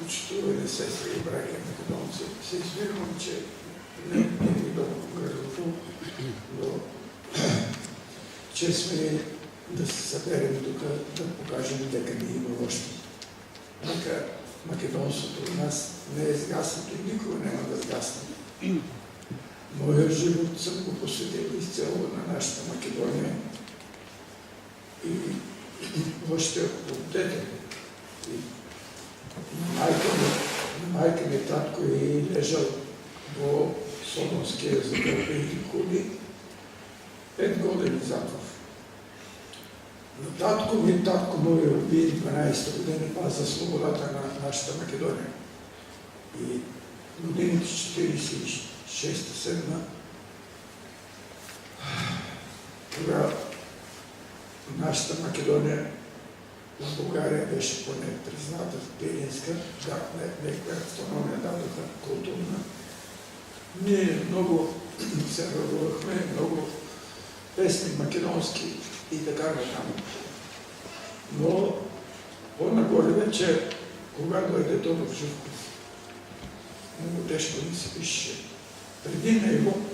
Почитувани сестри и братя македонци, се извинявам, че не ми долу гърлото, но че сме да се съберем тук, да покажем дека ни има още. Нека македонството у нас не е сгаснато и никога няма да сгасне. Моя живот съм го посветил изцяло на нашата Македония и още от дете. Майка ми татко е лежал во Солонския затворбени куби 5 години затвор. Но татко му е убил 12 години пак за свободата на нашата Македония. И годините 46-7, тогава нашата Македония в България беше поне призната Пиринска, някаква автономия дадоха културна. Ние много се радувахме, много песни македонски и така натам. Но по-нагоре вече, кога дойде Тодор Живков, много тежко ми се пише. Преди него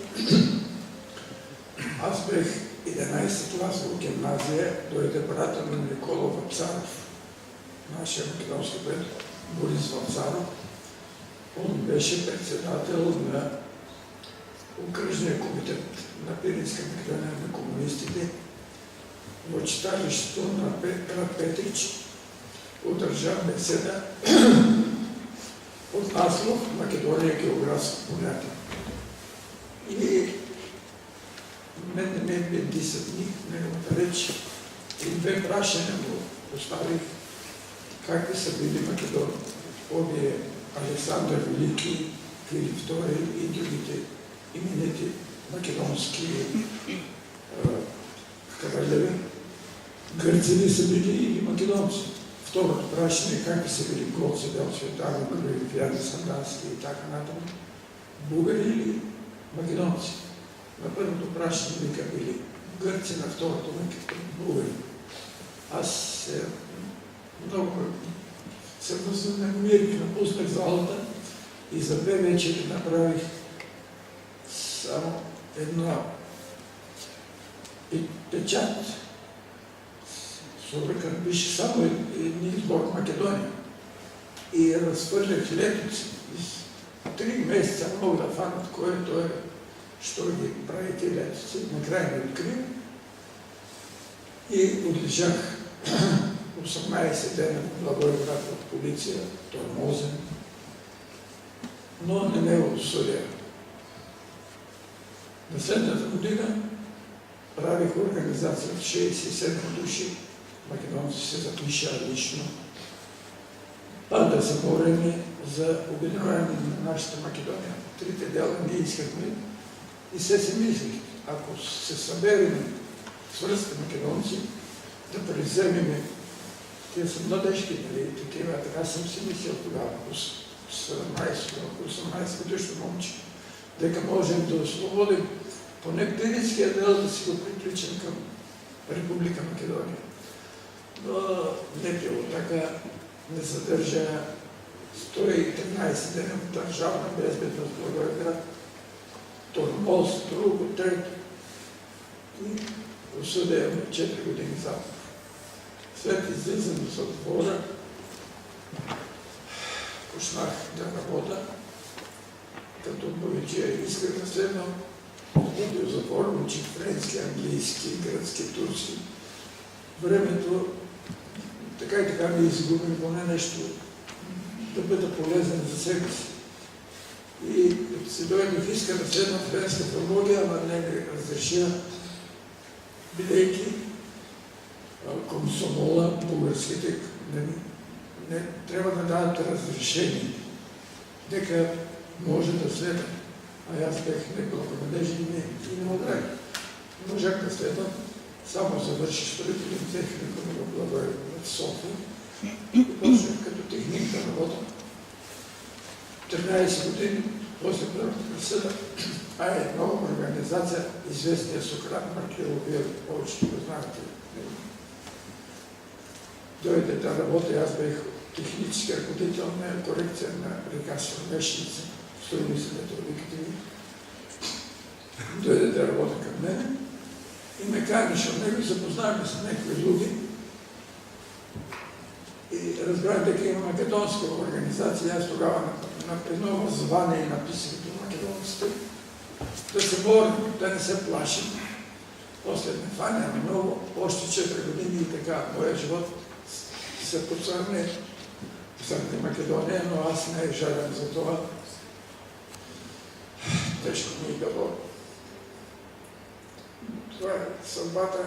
аз бех 11 клас в гимназия, дойде брата на Никола Вапцаров, нашия македонски поет Борис Вапцаров. Он беше председател на окръжния комитет на Пиринска Македония на комунистите в читалището на град Петрич. Удържа беседа от наслов Македония географско понятие. И мен не ме бе 10 дни неговата реч и 2 прашения му поставих какви са били Македони. Обие Александър Велики, Филип II и другите именити македонски кралеви. Гърци ли са били или македонци? Второто прашение какви са били Гоце Делчев, Даро Кръв, Яни Сандански и така нататък. Бугари или македонци? На първото прашение вика били гърци, на второто вика бугари. Аз много се възнамерих, напуснах залата и за 2 вечери направих само една печат. Суръкът беше само един избор Македония. И разхвърлях летоци. 3 месеца мога да фанат което е, що ги правите летоци. Накрая ми открил и отлежах 18 дена в Благоевград от полиция, тормозен, но не ме осъдя. На следната година правих организация от 67 души, македонци се запиша лично, пак да се борим за обединяване на нашата Македония. 3 дела ние искахме и се си мислих, ако се съберем с връзка македонци, да преземеме. Те са младежки, нали, такива, така съм си мислил тогава, 17-18 годишно момче, дека можем да освободим поне Пиринския дел да си го приключим към Република Македония. Но не било така, не задържа 113 дена в държавна безбедност в Благоевград, тормоз, друго, трето и осъдя 4 години затвор. След излизане от затвора, почнах да работя като повече. Исках да следвам в затвора, учих френски, английски, гръцки, турски. Времето така и така ми изгубим поне нещо да бъда полезен за себе си. И като си дойдох, иска да следвам френска филология, ама не ми разреши, бидейки комсомола, българските не трябва да дадат разрешение, дека може да следва. А аз бех неблагонадежен и не отрах. Не можах да следвам, само завърши строителен техникум в Благоевград в София и почнах като техник да работя. 13 години после първата присъда, е нова организация, известния Сократ Маркелов, вие повечето го знаете. Дойде да работя, аз бех от технически ръководител на корекция на река Сърмешница, стои се като Виктори. Дойде да работи към мен и ме канеше от него и запознаваме с някои други. И разбрах дека има македонска организация. Аз тогава на едно въззвание написах до македонците да се борим, да не се плашим. После ме фаня много, още 4 години и така, моят живот се посърне в Македония, но аз не жалям за това. Тежко ми е било. Това е съдбата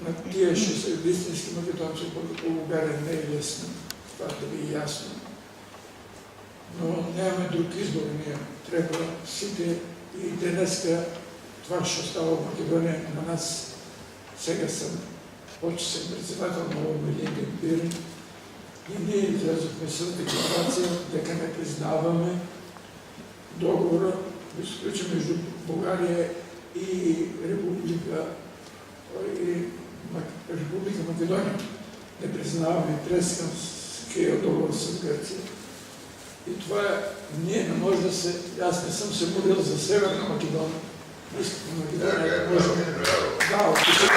на тия 6 истински македонци, които по България не е лесно. Това да ви е ясно. Но нямаме друг избор. Ние трябва всички и днеска това ще става в Македония на нас. Сега съм съм председател на Обединен Пирин и ние излязохме с декларация, дека не признаваме договора, изключен между България и Република Македония. Не признаваме Брестския договор с Гърция. И това ние не може да се... Аз не съм се молил за Северна Македония. Искам Македония да може... Да, описано.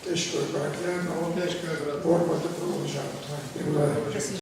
Тежко е, брат. Много тежко е, брат. Борбата продължава. Това е. Благодаря.